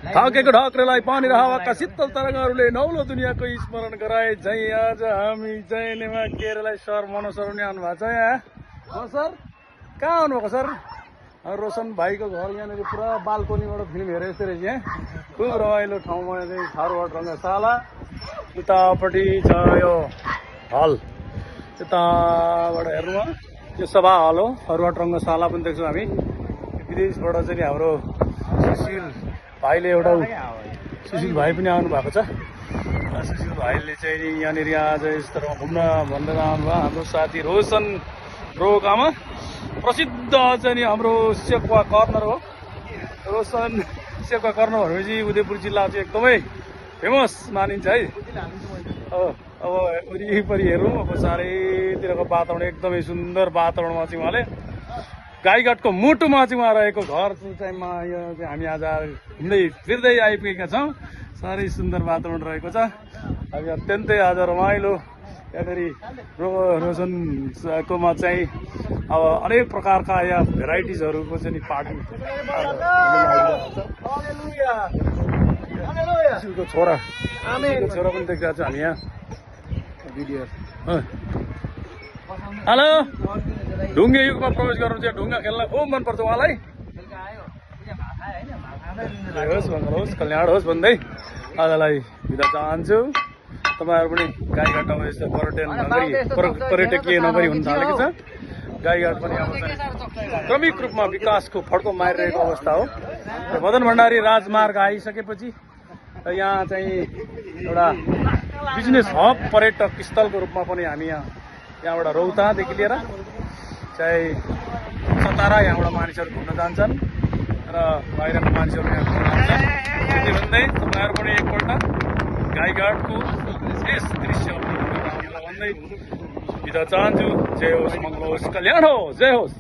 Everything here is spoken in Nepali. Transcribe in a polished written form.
थाकेको ढक्रेलाई पानी र हावाका शीतल तरङ्गहरूले नौलो दुनियाँको स्मरण गराए। झै आज हामी जैनेमा केरलाई सर मनोज सर पनि आउनु भएको छ यहाँ। सर कहाँ आउनुभएको सर? रोशन भाइको घर यहाँनिर पुरा बाल्कोनीबाट फिल्म हेरे जस्तो रहेछ यहाँ। खुब रमाइलो ठाउँमा चाहिँ थारूबाट रङ्गशाला, उतापट्टि छ यो हल, यताबाट हेर्नुमा यो सभा हल हो। थारूबाट रङ्गशाला पनि देख्छौँ हामी। विदेशबाट चाहिँ हाम्रो सुशील भाइले एउटा सुशील भाइ पनि आउनु भएको छ। सुशील भाइले चाहिँ यहाँनिर आज यस तरहमा घुम्न भनेर आउनुभयो। हाम्रो साथी रोशन रोकामा प्रसिद्ध चाहिँ हाम्रो सेक्वा कर्नर हो। रोशन सेक्वा कर्नर भनेपछि उदयपुर जिल्ला चाहिँ एकदमै फेमस मानिन्छ है। अब वरिपरि हेरौँ। अब चारैतिरको वातावरण एकदमै सुन्दर वातावरणमा चाहिँ उहाँले गाईघाटको मुटुमा चाहिँ उहाँ रहेको घर चाहिँ हामी आज घुम्दै फिर्दै आइपुगेका छौँ। साह्रै सुन्दर वातावरण रहेको छ। हामी अत्यन्तै आज रमाइलो यहाँनिर रोशनकोमा चाहिँ अब अनेक प्रकारका यहाँ भेराइटिजहरूको चाहिँ पार्टी छोरा छोरा पनि देखेका छौँ हामी यहाँ भिडियो। हेलो, ढुङ्गे युगमा प्रवेश गर्नु चाहिँ ढुङ्गा खेल्न खुब मनपर्छ उहाँलाई। होस् मङ्गल होस्, कल्याण होस् भन्दै आजलाई बिदा चाहन्छु। तपाईँहरू पनि गाईघाट अब यस्तो पर्यटकीय नगरी हुन थालेको छ। गाईघाट पनि अब क्रमिक रूपमा विकासको फड्को मारिरहेको अवस्था हो। मदन भण्डारी राजमार्ग आइसकेपछि यहाँ चाहिँ एउटा बिजनेस हब पर्यटक स्थलको रूपमा पनि हामी यहाँबाट रौतादेखि लिएर चाहे सतारा यहाँबाट मानिसहरू घुम्न जान्छन् र बाहिरको मानिसहरू यहाँ घुम्न जान्छन्। त्यति भन्दै तपाईँहरू पनि एकपल्ट गाईघाटको यस दृश्यहरू भन्दै बिदा चाहन्छु। जय होस्, मङ्गल होस्, कल्याण होस्, जय होस्।